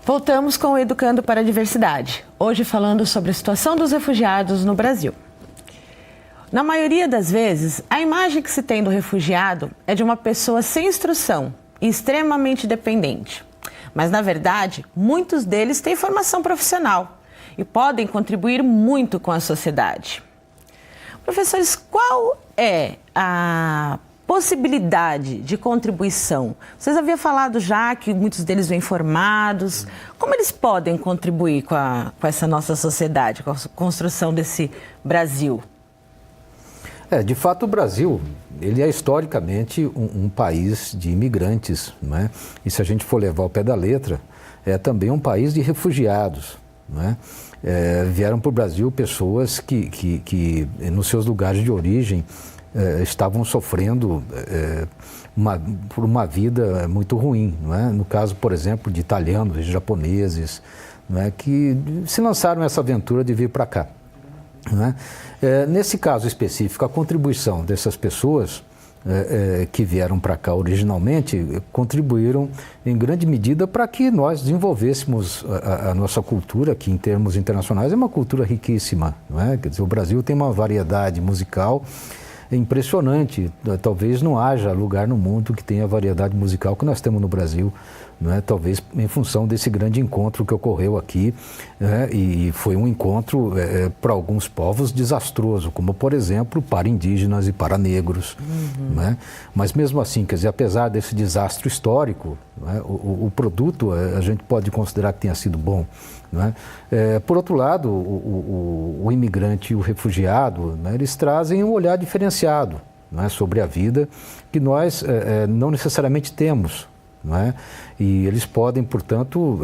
Voltamos com o Educando para a Diversidade, hoje falando sobre a situação dos refugiados no Brasil. Na maioria das vezes, a imagem que se tem do refugiado é de uma pessoa sem instrução e extremamente dependente. Mas, na verdade, muitos deles têm formação profissional e podem contribuir muito com a sociedade. Professores, qual é a possibilidade de contribuição? Vocês haviam falado já que muitos deles vêm formados. Como eles podem contribuir com essa nossa sociedade, com a construção desse Brasil? De fato, o Brasil, ele é historicamente um país de imigrantes, não é? E se a gente for levar ao pé da letra, é também um país de refugiados, não é? Vieram para o Brasil pessoas que nos seus lugares de origem, estavam sofrendo por uma vida muito ruim, não é? No caso, por exemplo, de italianos e japoneses, não é? Que se lançaram nessa aventura de vir para cá. Não é? Nesse caso específico, a contribuição dessas pessoas que vieram para cá originalmente contribuíram em grande medida para que nós desenvolvêssemos a nossa cultura, que em termos internacionais é uma cultura riquíssima, não é? Quer dizer, o Brasil tem uma variedade musical impressionante. Talvez não haja lugar no mundo que tenha a variedade musical que nós temos no Brasil, não é? Talvez em função desse grande encontro que ocorreu aqui, né? E foi um encontro para alguns povos desastroso, como por exemplo para indígenas e para negros, né? Mas mesmo assim, quer dizer, apesar desse desastre histórico, né? o produto a gente pode considerar que tenha sido bom, né? Por outro lado, o imigrante e o refugiado, né? Eles trazem um olhar diferenciado, né? Sobre a vida que nós não necessariamente temos, não é? E eles podem, portanto,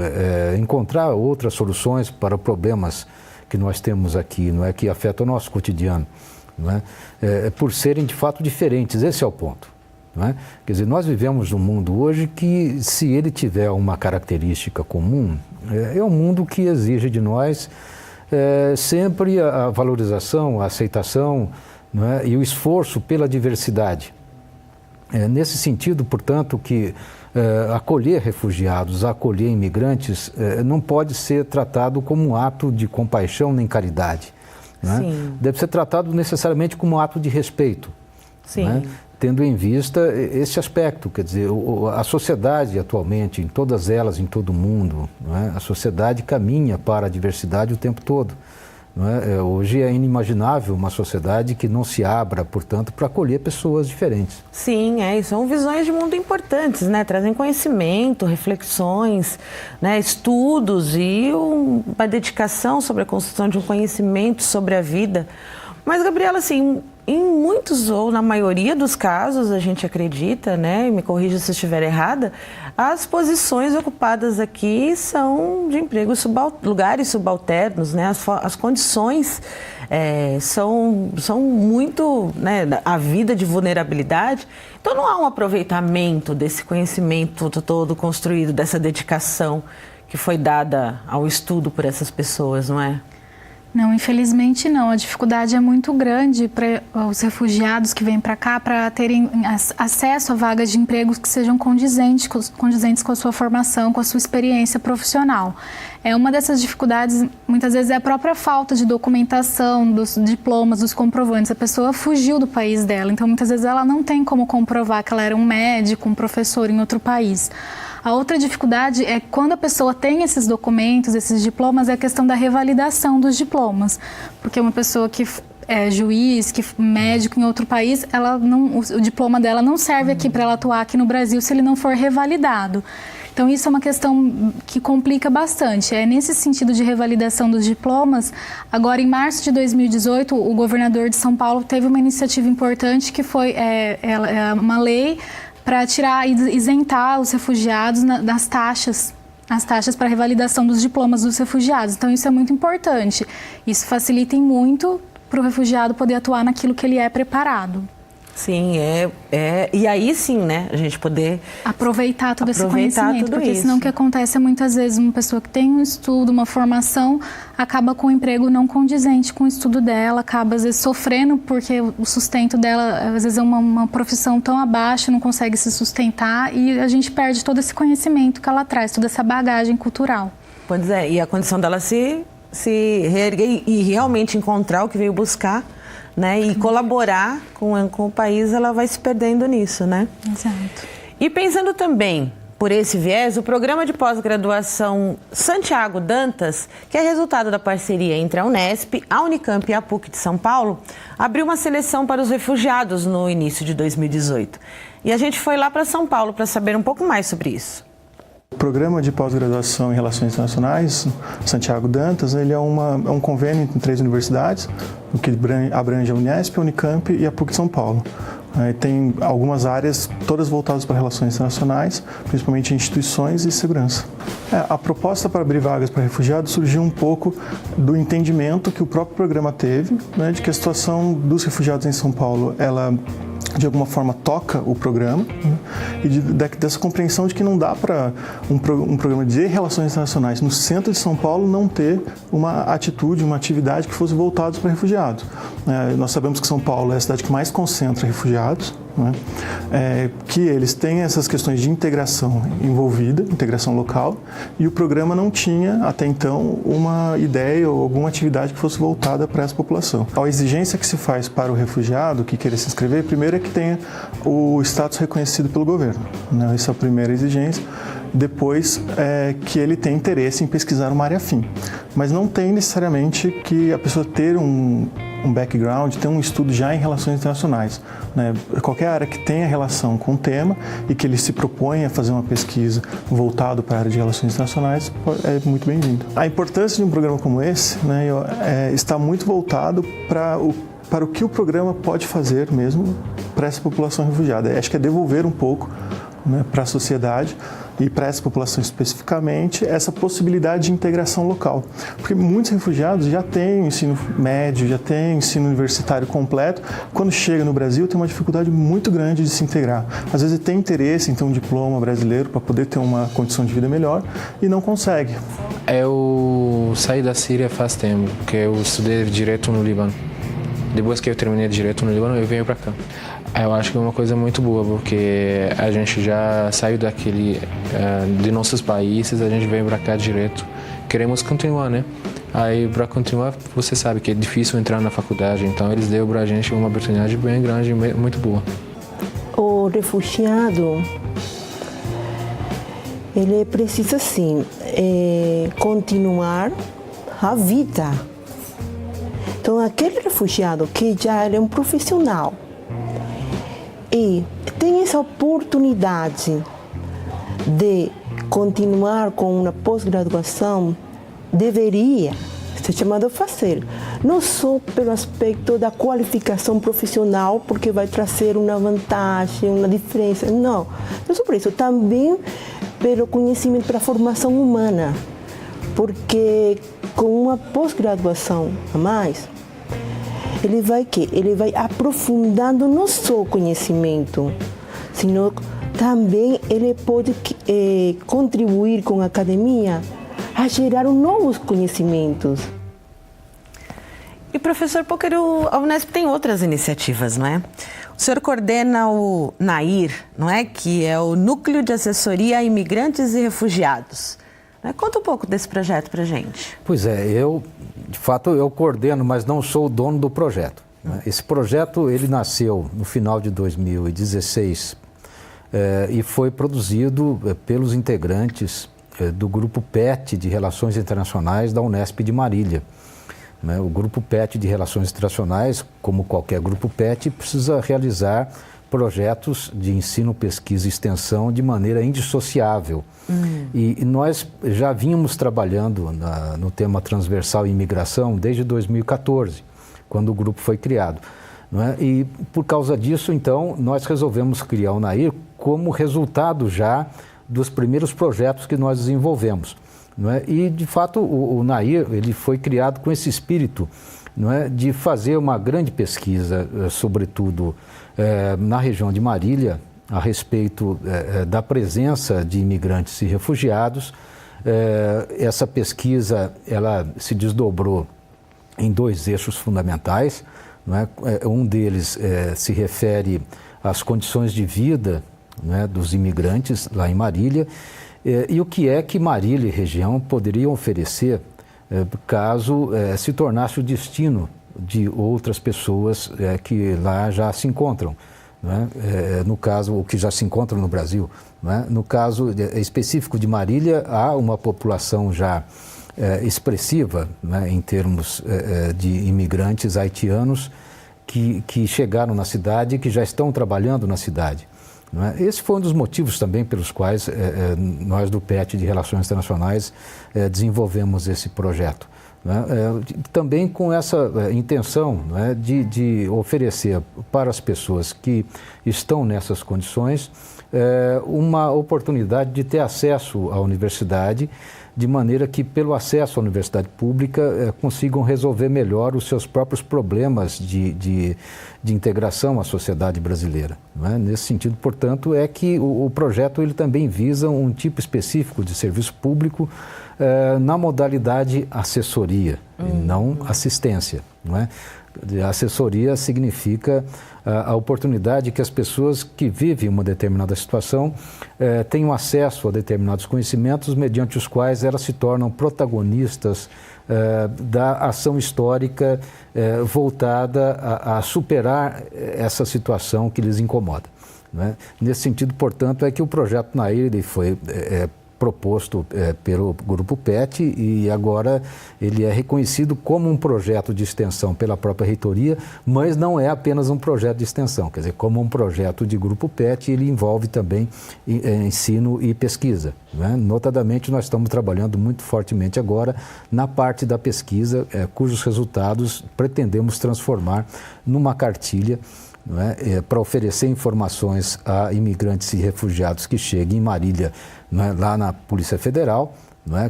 encontrar outras soluções para problemas que nós temos aqui, não é? Que afetam o nosso cotidiano, não é? Por serem de fato diferentes, esse é o ponto, não é? Quer dizer, nós vivemos num mundo hoje que, se ele tiver uma característica comum, é um mundo que exige de nós sempre a valorização, a aceitação, não é? E o esforço pela diversidade. Nesse sentido, portanto, que acolher refugiados, acolher imigrantes, não pode ser tratado como um ato de compaixão nem caridade, né? Deve ser tratado necessariamente como um ato de respeito, né? Tendo em vista esse aspecto, quer dizer, a sociedade atualmente, em todas elas, em todo o mundo, não é? A sociedade caminha para a diversidade o tempo todo. Não é? Hoje é inimaginável uma sociedade que não se abra, portanto, para acolher pessoas diferentes. Sim, são visões de mundo importantes, né? Trazem conhecimento, reflexões, né? Estudos e uma dedicação sobre a construção de um conhecimento sobre a vida. Mas, Gabriela, assim, em muitos ou na maioria dos casos, a gente acredita, né? E me corrija se eu estiver errada, as posições ocupadas aqui são de empregos lugares subalternos, né? As condições são muito, né? A vida de vulnerabilidade. Então não há um aproveitamento desse conhecimento todo construído, dessa dedicação que foi dada ao estudo por essas pessoas, não é? Não, infelizmente não. A dificuldade é muito grande para os refugiados que vêm para cá para terem acesso a vagas de empregos que sejam condizentes com a sua formação, com a sua experiência profissional. Uma dessas dificuldades, muitas vezes, é a própria falta de documentação dos diplomas, dos comprovantes. A pessoa fugiu do país dela, então muitas vezes ela não tem como comprovar que ela era um médico, um professor em outro país. A outra dificuldade é quando a pessoa tem esses documentos, esses diplomas, é a questão da revalidação dos diplomas. Porque uma pessoa que é juiz, que é médico em outro país, o diploma dela não serve aqui para ela atuar aqui no Brasil se ele não for revalidado. Então, isso é uma questão que complica bastante. Nesse sentido de revalidação dos diplomas, agora em março de 2018, o governador de São Paulo teve uma iniciativa importante que foi uma lei para isentar os refugiados das taxas, as taxas para revalidação dos diplomas dos refugiados. Então, isso é muito importante. Isso facilita muito para o refugiado poder atuar naquilo que ele é preparado. Sim, e aí sim, né, a gente poder aproveitar todo esse conhecimento, porque senão o que acontece é muitas vezes uma pessoa que tem um estudo, uma formação, acaba com um emprego não condizente com o estudo dela, acaba às vezes sofrendo porque o sustento dela, às vezes é uma profissão tão abaixo, não consegue se sustentar e a gente perde todo esse conhecimento que ela traz, toda essa bagagem cultural. Pois é, e a condição dela se reerguer e realmente encontrar o que veio buscar, né, e colaborar com o país, ela vai se perdendo nisso, né? Exato. E pensando também por esse viés, o programa de pós-graduação Santiago Dantas, que é resultado da parceria entre a Unesp, a Unicamp e a PUC de São Paulo, abriu uma seleção para os refugiados no início de 2018. E a gente foi lá para São Paulo para saber um pouco mais sobre isso. O programa de pós-graduação em Relações Internacionais, Santiago Dantas, ele é um convênio entre 3 universidades, o que abrange a Unesp, a Unicamp e a PUC de São Paulo. Tem algumas áreas todas voltadas para relações internacionais, principalmente instituições e segurança. A proposta para abrir vagas para refugiados surgiu um pouco do entendimento que o próprio programa teve, né, de que a situação dos refugiados em São Paulo, ela de alguma forma toca o programa, né? E dessa compreensão de que não dá para um programa de relações internacionais no centro de São Paulo não ter uma atitude, uma atividade que fosse voltada para refugiados. Nós sabemos que São Paulo é a cidade que mais concentra refugiados, né? Que eles têm essas questões de integração envolvida, integração local, e o programa não tinha, até então, uma ideia ou alguma atividade que fosse voltada para essa população. A exigência que se faz para o refugiado que queira se inscrever, primeiro é que tenha o status reconhecido pelo governo, né? Essa é a primeira exigência. Depois, que ele tem interesse em pesquisar uma área afim. Mas não tem necessariamente que a pessoa ter um background, ter um estudo já em relações internacionais, né? Qualquer área que tenha relação com o tema e que ele se propõe a fazer uma pesquisa voltado para a área de relações internacionais é muito bem-vindo. A importância de um programa como esse, né, está muito voltado para o que o programa pode fazer mesmo para essa população refugiada. Acho que é devolver um pouco, né, para a sociedade e para essa população especificamente, essa possibilidade de integração local. Porque muitos refugiados já têm ensino médio, já têm ensino universitário completo, quando chega no Brasil tem uma dificuldade muito grande de se integrar. Às vezes tem interesse em ter um diploma brasileiro para poder ter uma condição de vida melhor e não consegue. Eu saí da Síria faz tempo, porque eu estudei Direito no Líbano. Depois que eu terminei Direito no Líbano, eu venho para cá. Eu acho que é uma coisa muito boa, porque a gente já saiu de nossos países, a gente veio para cá direto. Queremos continuar, né? Aí, para continuar, você sabe que é difícil entrar na faculdade, então eles deram para a gente uma oportunidade bem grande, muito boa. O refugiado, ele precisa, sim, continuar a vida. Então, aquele refugiado que já é um profissional, e tem essa oportunidade de continuar com uma pós-graduação, deveria ser chamado a fazer. Não só pelo aspecto da qualificação profissional, porque vai trazer uma vantagem, uma diferença. Não só por isso, também pelo conhecimento, pela formação humana. Porque com uma pós-graduação a mais, ele vai aprofundando não só o conhecimento, senão também ele pode contribuir com a academia a gerar novos conhecimentos. E, professor Pôquer, a Unesp tem outras iniciativas, não é? O senhor coordena o NAIR, não é? Que é o Núcleo de Assessoria a Imigrantes e Refugiados. Conta um pouco desse projeto para a gente. Pois é, de fato, eu coordeno, mas não sou o dono do projeto. Esse projeto, ele nasceu no final de 2016 e foi produzido pelos integrantes do Grupo PET de Relações Internacionais da Unesp de Marília. O Grupo PET de Relações Internacionais, como qualquer grupo PET, precisa realizar projetos de ensino, pesquisa e extensão de maneira indissociável. E nós já vínhamos trabalhando no tema transversal e imigração desde 2014, quando o grupo foi criado. E por causa disso, então, nós resolvemos criar o NAIR como resultado já dos primeiros projetos que nós desenvolvemos. E, de fato, o NAIR ele foi criado com esse espírito de fazer uma grande pesquisa, sobretudo na região de Marília, a respeito da presença de imigrantes e refugiados. Essa pesquisa ela se desdobrou em 2 eixos fundamentais. Um deles se refere às condições de vida dos imigrantes lá em Marília, e o que é que Marília e região poderiam oferecer caso se tornasse o destino de outras pessoas que lá já se encontram. No caso, o que já se encontram no Brasil. No caso específico de Marília, há uma população já expressiva em termos de imigrantes haitianos que chegaram na cidade e que já estão trabalhando na cidade. Esse foi um dos motivos também pelos quais nós do PET de Relações Internacionais desenvolvemos esse projeto. Também com essa intenção de oferecer para as pessoas que estão nessas condições uma oportunidade de ter acesso à universidade, de maneira que, pelo acesso à universidade pública, consigam resolver melhor os seus próprios problemas de integração à sociedade brasileira. Nesse sentido, portanto, é que o projeto ele também visa um tipo específico de serviço público na modalidade assessoria, e não assistência. Assessoria significa a oportunidade que as pessoas que vivem uma determinada situação tenham acesso a determinados conhecimentos mediante os quais elas se tornam protagonistas da ação histórica voltada a superar essa situação que lhes incomoda. Nesse sentido, portanto, é que o projeto NAIR ele foi proposto pelo Grupo PET e agora ele é reconhecido como um projeto de extensão pela própria reitoria, mas não é apenas um projeto de extensão, quer dizer, como um projeto de Grupo PET, ele envolve também ensino e pesquisa. Notadamente, nós estamos trabalhando muito fortemente agora na parte da pesquisa, cujos resultados pretendemos transformar numa cartilha para oferecer informações a imigrantes e refugiados que cheguem em Marília, lá na Polícia Federal.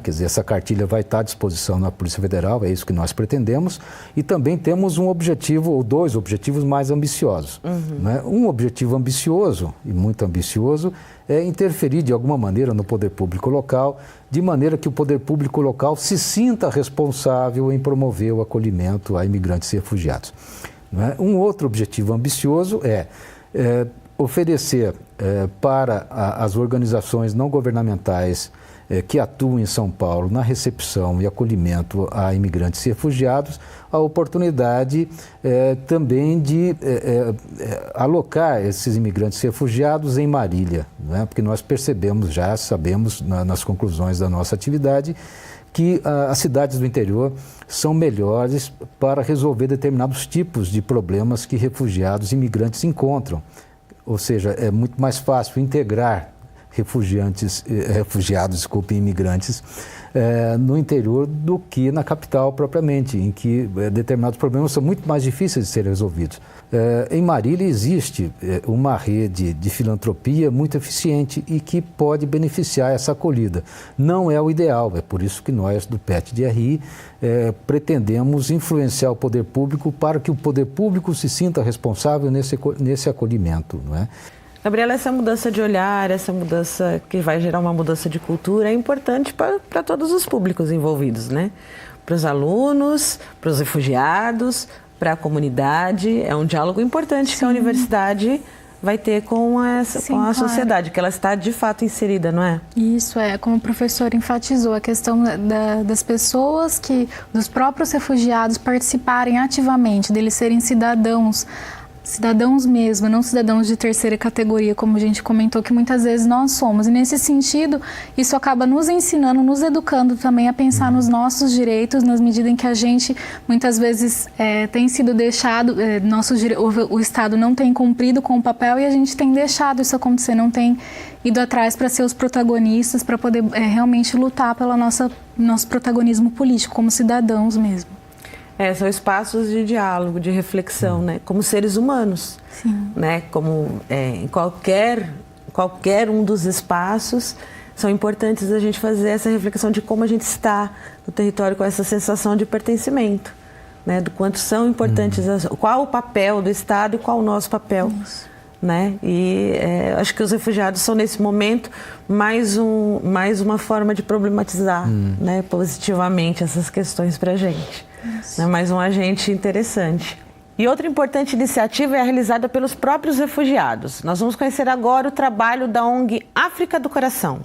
Quer dizer, essa cartilha vai estar à disposição na Polícia Federal, é isso que nós pretendemos. E também temos um objetivo, ou 2 objetivos mais ambiciosos. Um objetivo ambicioso, e muito ambicioso, é interferir de alguma maneira no poder público local, de maneira que o poder público local se sinta responsável em promover o acolhimento a imigrantes e refugiados. Um outro objetivo ambicioso é oferecer para as organizações não governamentais que atuam em São Paulo na recepção e acolhimento a imigrantes e refugiados a oportunidade também de alocar esses imigrantes e refugiados em Marília, porque nós percebemos já, sabemos nas conclusões da nossa atividade, que as cidades do interior são melhores para resolver determinados tipos de problemas que refugiados e imigrantes encontram. Ou seja, é muito mais fácil integrar imigrantes no interior do que na capital propriamente, em que determinados problemas são muito mais difíceis de serem resolvidos. Em Marília existe uma rede de filantropia muito eficiente e que pode beneficiar essa acolhida. Não é o ideal, é por isso que nós do PET de RI pretendemos influenciar o poder público para que o poder público se sinta responsável nesse acolhimento, não é? Gabriela, essa mudança de olhar, essa mudança que vai gerar uma mudança de cultura é importante para todos os públicos envolvidos, né? Para os alunos, para os refugiados, para a comunidade. É um diálogo importante que a universidade vai ter com a sociedade, que ela está de fato inserida, não é? Isso, como o professor enfatizou, a questão das pessoas, dos próprios refugiados participarem ativamente, deles serem cidadãos mesmo, não cidadãos de terceira categoria, como a gente comentou, que muitas vezes nós somos. E nesse sentido, isso acaba nos ensinando, nos educando também a pensar nos nossos direitos, nas medidas em que a gente, muitas vezes, tem sido deixado, o Estado não tem cumprido com o papel e a gente tem deixado isso acontecer, não tem ido atrás para ser os protagonistas, para poder realmente lutar pelo nosso protagonismo político, como cidadãos mesmo. São espaços de diálogo, de reflexão, né? Como seres humanos. Sim. Né? Como em qualquer um dos espaços, são importantes a gente fazer essa reflexão de como a gente está no território com essa sensação de pertencimento, né? Do quanto são importantes, qual o papel do Estado e qual o nosso papel. Isso. Né? E acho que os refugiados são, nesse momento, mais uma forma de problematizar, né? Positivamente essas questões para a gente. É mais um agente interessante. E outra importante iniciativa é a realizada pelos próprios refugiados. Nós vamos conhecer agora o trabalho da ONG África do Coração.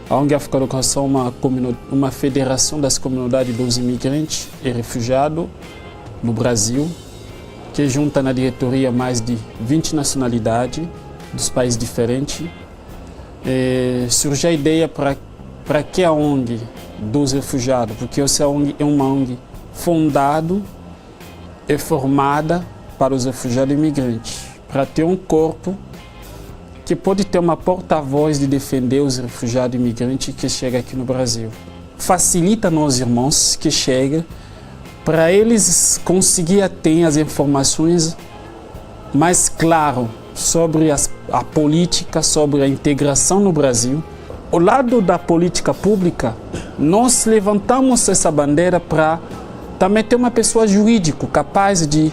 A ONG África do Coração é uma federação das comunidades dos imigrantes e refugiados no Brasil, que junta na diretoria mais de 20 nacionalidades dos países diferentes. Surgiu a ideia para que a ONG dos refugiados, porque essa ONG é uma ONG fundada e formada para os refugiados e imigrantes, para ter um corpo que pode ter uma porta-voz de defender os refugiados e imigrantes que chegam aqui no Brasil. Facilita nos irmãos que chegam para eles conseguirem ter as informações mais claras sobre a política, sobre a integração no Brasil. Ao lado da política pública, nós levantamos essa bandeira para também ter uma pessoa jurídica capaz de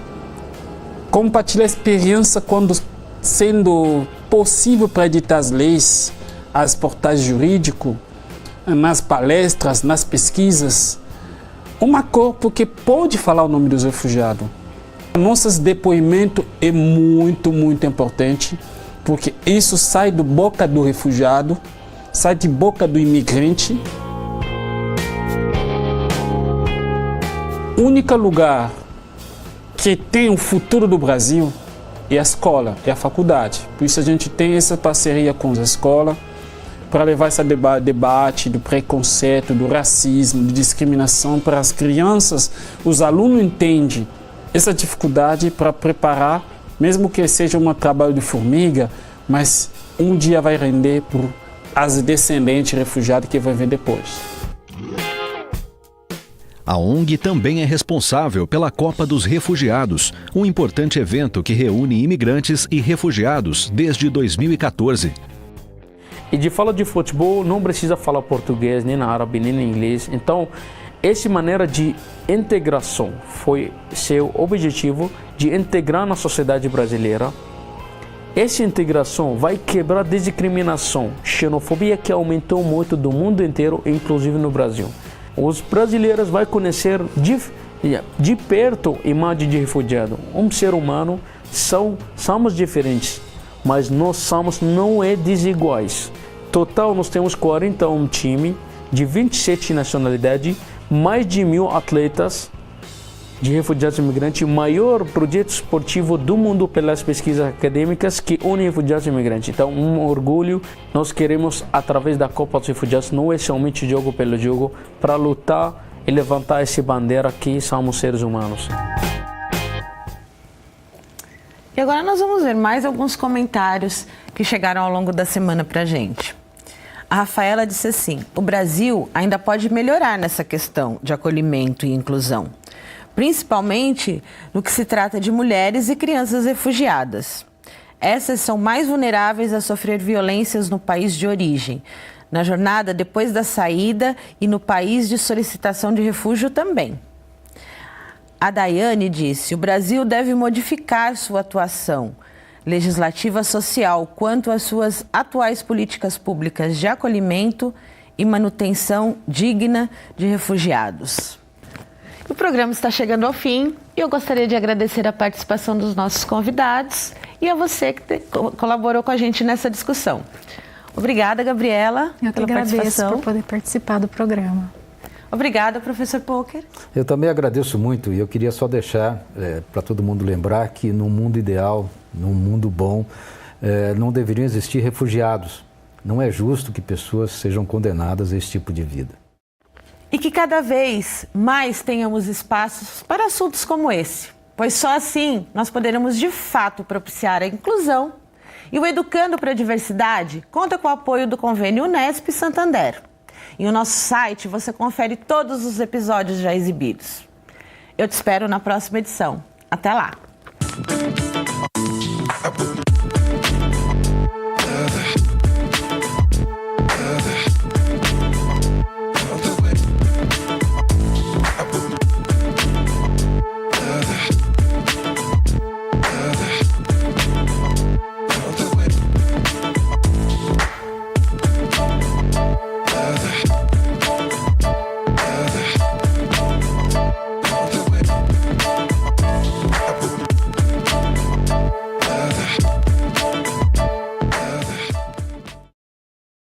compartilhar a experiência quando sendo possível para editar as leis, as portais jurídicos, nas palestras, nas pesquisas. Um corpo que pode falar o nome dos refugiados. Nossos depoimentos é muito, muito importante, porque isso sai da boca do refugiado, sai de boca do imigrante. O único lugar que tem o futuro do Brasil é a escola, é a faculdade. Por isso a gente tem essa parceria com as escolas para levar esse debate do preconceito, do racismo, de discriminação para as crianças. Os alunos entendem essa dificuldade para preparar, mesmo que seja um trabalho de formiga, mas um dia vai render por as descendentes refugiados que vão vir depois. A ONG também é responsável pela Copa dos Refugiados, um importante evento que reúne imigrantes e refugiados desde 2014. E de falar de futebol, não precisa falar português, nem árabe, nem inglês. Então, essa maneira de integração foi seu objetivo de integrar na sociedade brasileira. Essa integração vai quebrar a discriminação, xenofobia que aumentou muito do mundo inteiro, inclusive no Brasil. Os brasileiros vão conhecer de perto a imagem de refugiado. Um ser humano, somos diferentes, mas nós não é desiguais. Total, nós temos 41 times de 27 nacionalidades, mais de 1.000 atletas de refugiados e imigrantes, o maior projeto esportivo do mundo pelas pesquisas acadêmicas que une refugiados e imigrantes. Então, um orgulho, nós queremos, através da Copa dos Refugiados, não é somente jogo pelo jogo, para lutar e levantar essa bandeira que somos seres humanos. E agora nós vamos ver mais alguns comentários que chegaram ao longo da semana para a gente. A Rafaela disse assim: o Brasil ainda pode melhorar nessa questão de acolhimento e inclusão, principalmente no que se trata de mulheres e crianças refugiadas. Essas são mais vulneráveis a sofrer violências no país de origem, na jornada depois da saída e no país de solicitação de refúgio também. A Daiane disse: o Brasil deve modificar sua atuação, legislativa social quanto às suas atuais políticas públicas de acolhimento e manutenção digna de refugiados. O programa está chegando ao fim e eu gostaria de agradecer a participação dos nossos convidados e a você que colaborou com a gente nessa discussão. Obrigada, Gabriela, eu que pela agradeço participação. por poder participar do programa. Obrigada, professor Poker. Eu também agradeço muito e eu queria só deixar para todo mundo lembrar que no mundo ideal, num mundo bom, não deveriam existir refugiados. Não é justo que pessoas sejam condenadas a esse tipo de vida. E que cada vez mais tenhamos espaços para assuntos como esse, pois só assim nós poderemos de fato propiciar a inclusão. E o Educando para a Diversidade conta com o apoio do convênio Unesp Santander. Em o nosso site você confere todos os episódios já exibidos. Eu te espero na próxima edição. Até lá!